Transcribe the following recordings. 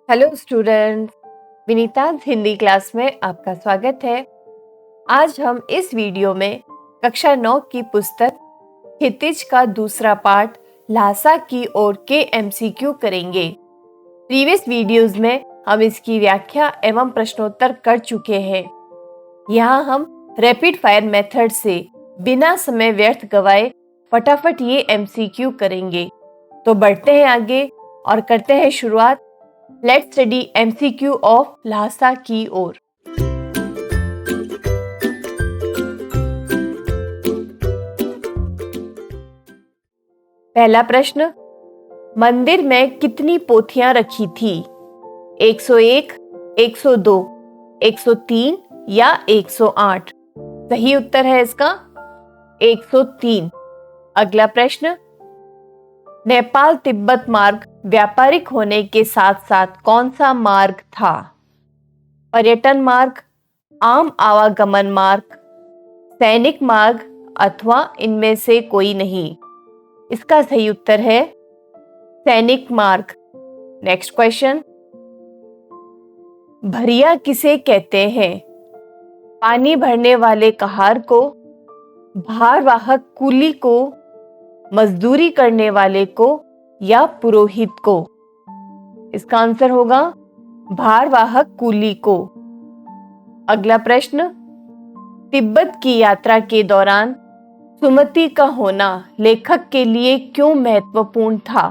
Hello students, Vinita Hindi class में आपका स्वागत है। आज हम इस वीडियो में कक्षा 9 की पुस्तक क्षितिज का दूसरा पार्ट ल्हासा की ओर के एमसीक्यू करेंगे। प्रीवियस वीडियोस में हम इसकी व्याख्या एवं प्रश्नोत्तर कर चुके हैं। यहाँ हम रैपिड फायर मेथड से बिना समय व्यर्थ गवाए फटाफट ये एमसीक्यू करेंगे। तो बढ़ते हैं आगे और करते हैं शुरुआत। लेट्स स्टडी एमसीक्यू ऑफ ल्हासा की ओर। पहला प्रश्न, मंदिर में कितनी पोथियां रखी थी? 101, 102, 103 या 108? सही उत्तर है इसका 103। अगला प्रश्न, नेपाल तिब्बत मार्ग व्यापारिक होने के साथ साथ कौन सा मार्ग था? पर्यटन मार्ग, आम आवागमन मार्ग, सैनिक मार्ग अथवा इनमें से कोई नहीं? इसका सही उत्तर है सैनिक मार्ग। नेक्स्ट क्वेश्चन, भरिया किसे कहते हैं? पानी भरने वाले कहार को, भारवाहक कुली को, मजदूरी करने वाले को या पुरोहित को? इसका आंसर होगा भारवाहक कुली को। अगला प्रश्न, तिब्बत की यात्रा के दौरान सुमति का होना लेखक के लिए क्यों महत्वपूर्ण था?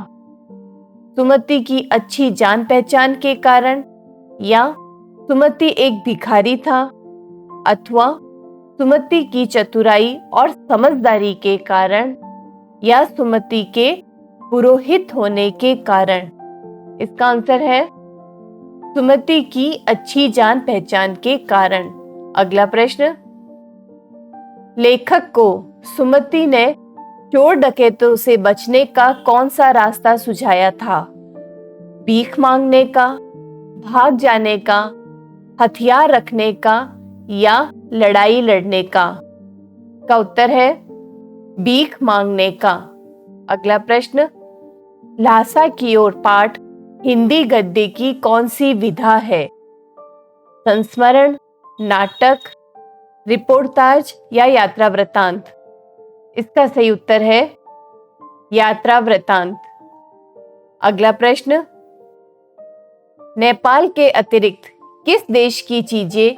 सुमति की अच्छी जान पहचान के कारण, या सुमति एक भिखारी था, अथवा सुमति की चतुराई और समझदारी के कारण, या सुमति के पुरोहित होने के कारण? इसका आंसर है सुमति की अच्छी जान पहचान के कारण। अगला प्रश्न, लेखक को सुमति ने चोर डकैतों से बचने का कौन सा रास्ता सुझाया था? भीख मांगने का, भाग जाने का, हथियार रखने का या लड़ाई लड़ने का? का उत्तर है भीख मांगने का। अगला प्रश्न, ल्हासा की ओर पाठ हिंदी गद्य की कौन सी विधा है? संस्मरण, नाटक, रिपोर्टाज या यात्रा वृत्तांत? इसका सही उत्तर है यात्रा वृत्तांत। अगला प्रश्न, नेपाल के अतिरिक्त किस देश की चीजें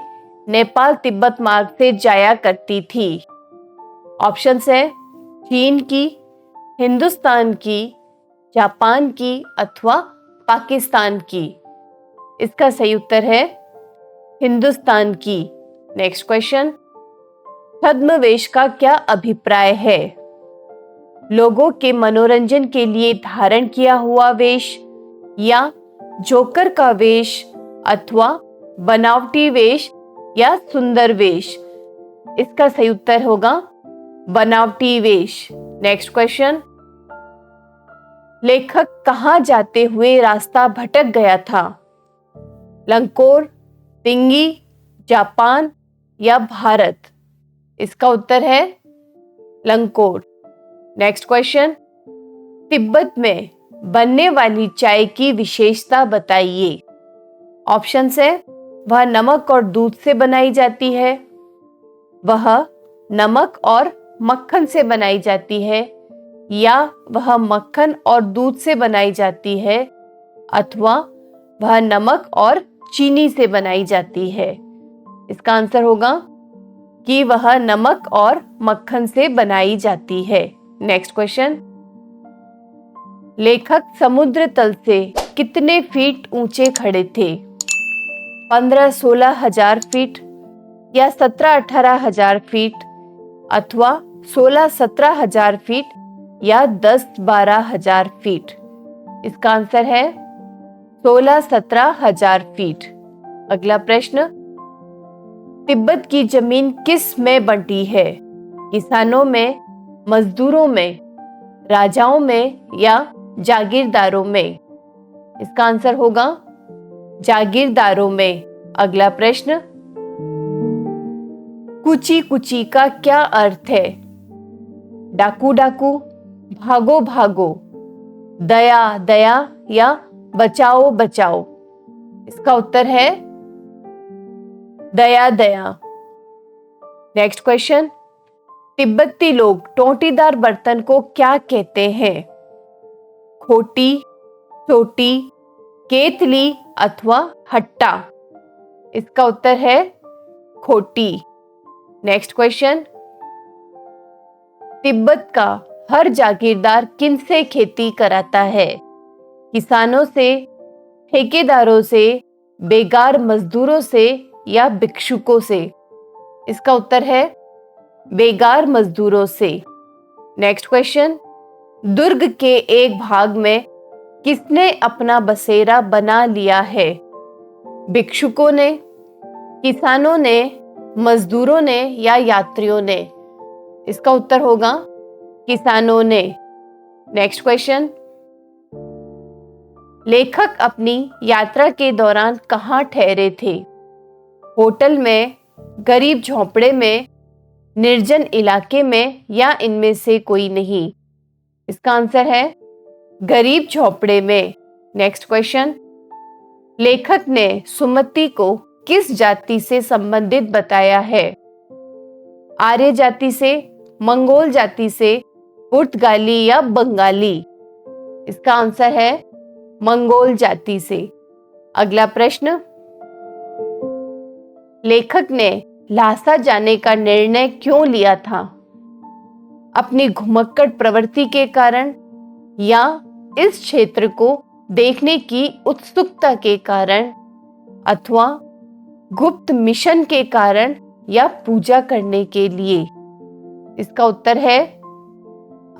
नेपाल तिब्बत मार्ग से जाया करती थी? ऑप्शंस है चीन की, हिंदुस्तान की, जापान की अथवा पाकिस्तान की? इसका सही उत्तर है हिंदुस्तान की। नेक्स्ट क्वेश्चन, छद्मवेश का क्या अभिप्राय है? लोगों के मनोरंजन के लिए धारण किया हुआ वेश, या जोकर का वेश अथवा बनावटी वेश या सुंदर वेश? इसका सही उत्तर होगा बनावटी वेश। नेक्स्ट क्वेश्चन, लेखक कहां जाते हुए रास्ता भटक गया था? लंकोर, पिंगी, जापान या भारत? इसका उत्तर है लंकोर। नेक्स्ट क्वेश्चन, तिब्बत में बनने वाली चाय की विशेषता बताइए। ऑप्शंस है वह नमक और दूध से बनाई जाती है, वह नमक और मक्खन से बनाई जाती है, या वह मक्खन और दूध से बनाई जाती है, अथवा वह नमक और चीनी से बनाई जाती है? इसका आंसर होगा कि वह नमक और मक्खन से बनाई जाती है। नेक्स्ट क्वेश्चन, लेखक समुद्र तल से कितने फीट ऊंचे खड़े थे? 15-16 हजार फीट, या 17-18 हजार फीट, अथवा 16-17 हजार फीट, या 10-12 हजार फीट? इसका आंसर है 16-17 हजार फीट। अगला प्रश्न, तिब्बत की जमीन किस में बंटी है? किसानों में, मजदूरों में, राजाओं में या जागीरदारों में? इसका आंसर होगा जागीरदारों में। अगला प्रश्न, कुची कुची का क्या अर्थ है? डाकू डाकू, भागो भागो, दया दया या बचाओ बचाओ? इसका उत्तर है दया दया। नेक्स्ट क्वेश्चन, तिब्बती लोग टोटीदार बर्तन को क्या कहते हैं? खोटी, छोटी, केतली अथवा हट्टा। इसका उत्तर है खोटी। नेक्स्ट क्वेश्चन, तिब्बत का हर जागीरदार किनसे खेती कराता है? किसानों से, ठेकेदारों से, बेगार मजदूरों से या भिक्षुकों से? इसका उत्तर है बेगार मजदूरों से। नेक्स्ट क्वेश्चन, दुर्ग के एक भाग में किसने अपना बसेरा बना लिया है? भिक्षुकों ने, किसानों ने, मजदूरों ने या यात्रियों ने? इसका उत्तर होगा किसानों ने। नेक्स्ट क्वेश्चन, लेखक अपनी यात्रा के दौरान कहाँ ठहरे थे? होटल में, गरीब झोंपड़े में, निर्जन इलाके में या इनमें से कोई नहीं? इसका आंसर है गरीब झोंपड़े में। नेक्स्ट क्वेश्चन, लेखक ने सुमति को किस जाति से संबंधित बताया है? आर्य जाति से, मंगोल जाति से, पुर्तगाली या बंगाली? इसका आंसर है मंगोल जाति से। अगला प्रश्न, लेखक ने ल्हासा जाने का निर्णय क्यों लिया था? अपनी घुमक्कड़ प्रवृत्ति के कारण या इस क्षेत्र को देखने की उत्सुकता के कारण अथवा गुप्त मिशन के कारण या पूजा करने के लिए? इसका उत्तर है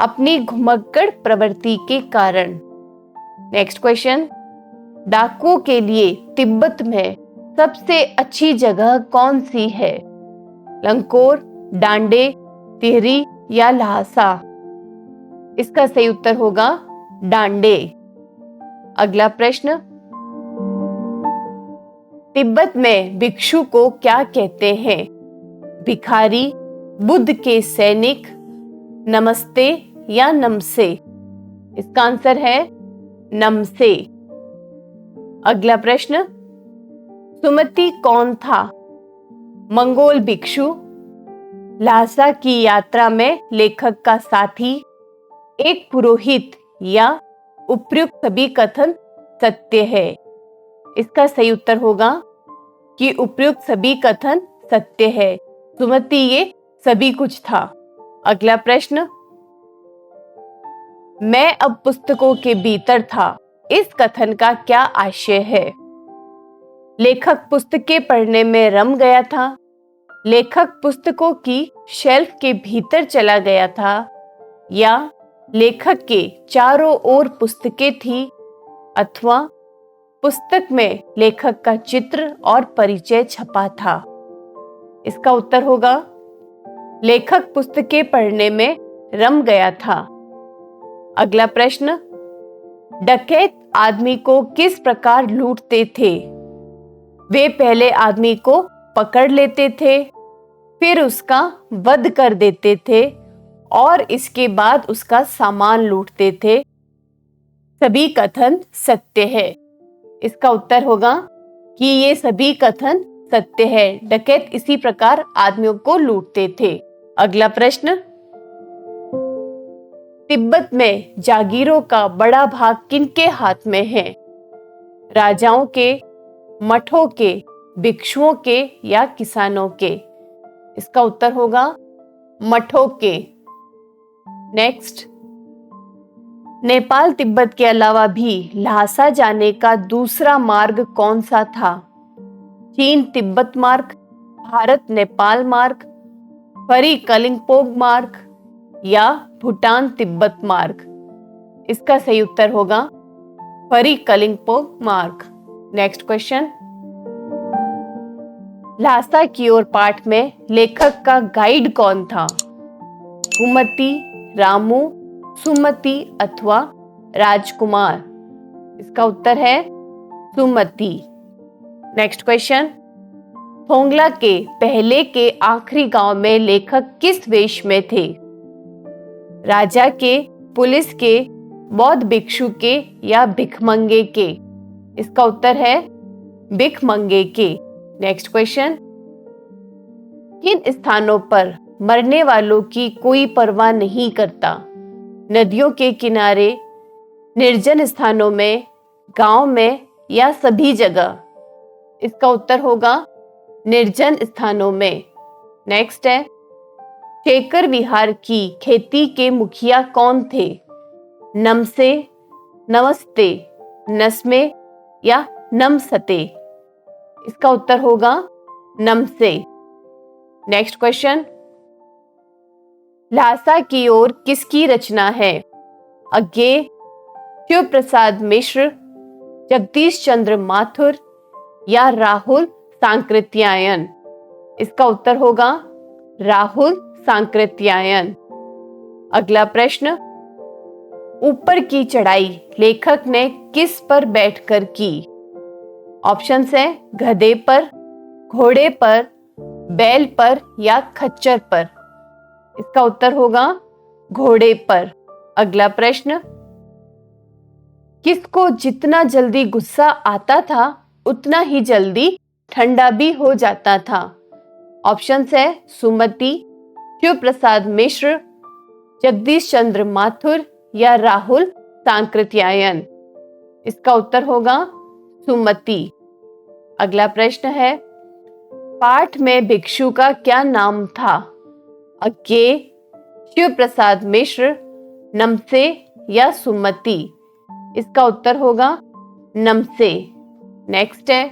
अपनी घुमक्कड़ प्रवृत्ति के कारण। नेक्स्ट क्वेश्चन, डाकुओं के लिए तिब्बत में सबसे अच्छी जगह कौन सी है? लंकोर, डांडे, टिहरी या ल्हासा? इसका सही उत्तर होगा डांडे। अगला प्रश्न, तिब्बत में भिक्षु को क्या कहते हैं? भिखारी, बुद्ध के सैनिक, नमस्ते या नमसे? इसका आंसर है नमसे। अगला प्रश्न, सुमति कौन था? मंगोल भिक्षु, ल्हासा की यात्रा में लेखक का साथी, एक पुरोहित या उपर्युक्त सभी कथन सत्य है? इसका सही उत्तर होगा कि उपर्युक्त सभी कथन सत्य है। सुमति ये सभी कुछ था। अगला प्रश्न, मैं अब पुस्तकों के भीतर था, इस कथन का क्या आशय है? लेखक पुस्तकें पढ़ने में रम गया था, लेखक पुस्तकों की शेल्फ के भीतर चला गया था या लेखक के चारों ओर पुस्तकें थी अथवा पुस्तक में लेखक का चित्र और परिचय छपा था? इसका उत्तर होगा लेखक पुस्तकें पढ़ने में रम गया था। अगला प्रश्न, डकैत आदमी को किस प्रकार लूटते थे? वे पहले आदमी को पकड़ लेते थे, फिर उसका वध कर देते थे और इसके बाद उसका सामान लूटते थे। सभी कथन सत्य है। इसका उत्तर होगा कि ये सभी कथन सत्य है। डकैत इसी प्रकार आदमियों को लूटते थे। अगला प्रश्न, तिब्बत में जागीरों का बड़ा भाग किनके हाथ में है? राजाओं के, मठों के, भिक्षुओं के या किसानों के? इसका उत्तर होगा मठों के। नेक्स्ट, नेपाल तिब्बत के अलावा भी ल्हासा जाने का दूसरा मार्ग कौन सा था? चीन तिब्बत मार्ग, भारत नेपाल मार्ग, फरी कलिंगपोंग मार्ग या भूटान तिब्बत मार्ग? इसका सही उत्तर होगा फरी कलिंगपोंग मार्ग। नेक्स्ट क्वेश्चन, ल्हासा की ओर पाठ में लेखक का गाइड कौन था? कुमति, रामू, सुमति अथवा राजकुमार? इसका उत्तर है सुमति। नेक्स्ट क्वेश्चन, थोंगला के पहले के आखिरी गांव में लेखक किस वेश में थे? राजा के, पुलिस के, बौद्ध भिक्षु के या भिखमंगे के? इसका उत्तर है भिखमंगे के। नेक्स्ट क्वेश्चन, किन स्थानों पर मरने वालों की कोई परवाह नहीं करता? नदियों के किनारे, निर्जन स्थानों में, गांव में या सभी जगह? इसका उत्तर होगा निर्जन स्थानों में। नेक्स्ट है, शेखर विहार की खेती के मुखिया कौन थे? नमसे, नमस्ते, नस्मे या नमसते? इसका उत्तर होगा नमसे। नेक्स्ट क्वेश्चन, ल्हासा की ओर किसकी रचना है? अज्ञे, शिव प्रसाद मिश्र, जगदीश चंद्र माथुर या राहुल सांकृत्यायन? इसका उत्तर होगा राहुल सांकृत्यायन। अगला प्रश्न, ऊपर की चढ़ाई लेखक ने किस पर बैठकर की? ऑप्शंस है गधे पर, घोड़े पर, बैल पर या खच्चर पर? इसका उत्तर होगा घोड़े पर। अगला प्रश्न, किसको जितना जल्दी गुस्सा आता था उतना ही जल्दी ठंडा भी हो जाता था? ऑप्शंस है सुमति, शिव प्रसाद मिश्र, जगदीश चंद्र माथुर या राहुल सांकृत्यायन? इसका उत्तर होगा सुमति। अगला प्रश्न है, पाठ में भिक्षु का क्या नाम था? अज्ञे, शिव प्रसाद मिश्र, नमसे या सुमति? इसका उत्तर होगा नमसे। नेक्स्ट है,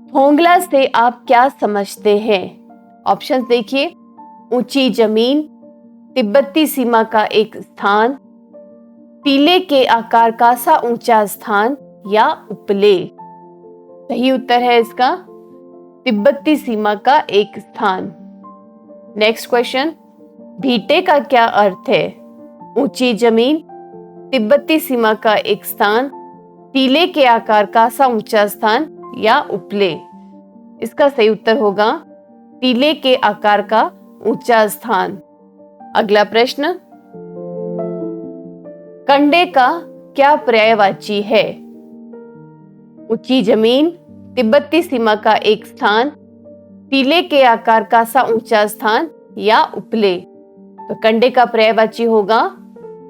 थोंगला से आप क्या समझते हैं? ऑप्शन देखिए, ऊंची जमीन, तिब्बती सीमा का एक स्थान, टीले के आकार का सा ऊंचा स्थान या उपले? सही उत्तर है इसका तिब्बती सीमा का एक स्थान। नेक्स्ट क्वेश्चन, भीटे का क्या अर्थ है? ऊंची जमीन, तिब्बती सीमा का एक स्थान, टीले के आकार का सा ऊंचा स्थान या उपले? इसका सही उत्तर होगा टीले के आकार का ऊंचा स्थान। अगला प्रश्न, कंडे का क्या पर्यायवाची है? ऊंची जमीन, तिब्बती सीमा का एक स्थान, टीले के आकार का सा ऊंचा स्थान या उपले? तो कंडे का पर्यायवाची होगा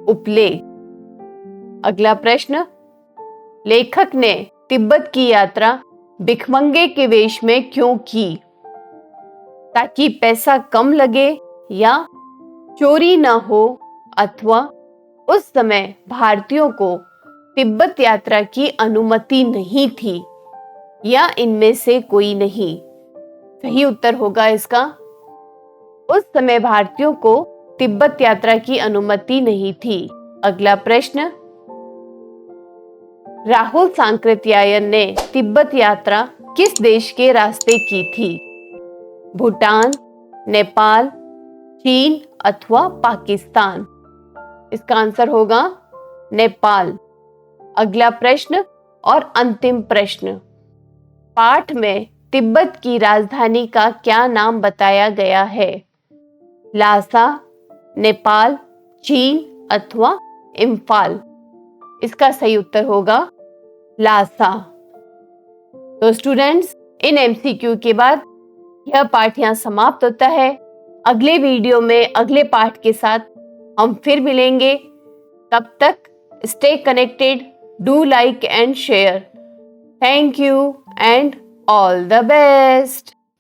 उपले। अगला प्रश्न, लेखक ने तिब्बत की यात्रा भिखमंगे के वेश में क्यों की? ताकि पैसा कम लगे या चोरी ना हो, अथवा उस समय भारतीयों को तिब्बत यात्रा की अनुमति नहीं थी, या इनमें से कोई नहीं? सही उत्तर होगा इसका उस समय भारतीयों को तिब्बत यात्रा की अनुमति नहीं थी। अगला प्रश्न, राहुल सांकृत्यायन ने तिब्बत यात्रा किस देश के रास्ते की थी? भूटान, नेपाल, चीन अथवा पाकिस्तान? इसका आंसर होगा नेपाल। अगला प्रश्न और अंतिम प्रश्न, पाठ में तिब्बत की राजधानी का क्या नाम बताया गया है? ल्हासा, नेपाल, चीन अथवा इम्फाल? इसका सही उत्तर होगा ल्हासा। तो स्टूडेंट्स, इन एमसीक्यू के बाद यह पाठ यहाँ समाप्त होता है। अगले वीडियो में अगले पाठ के साथ हम फिर मिलेंगे। तब तक stay connected, do like and share. Thank you and all the best.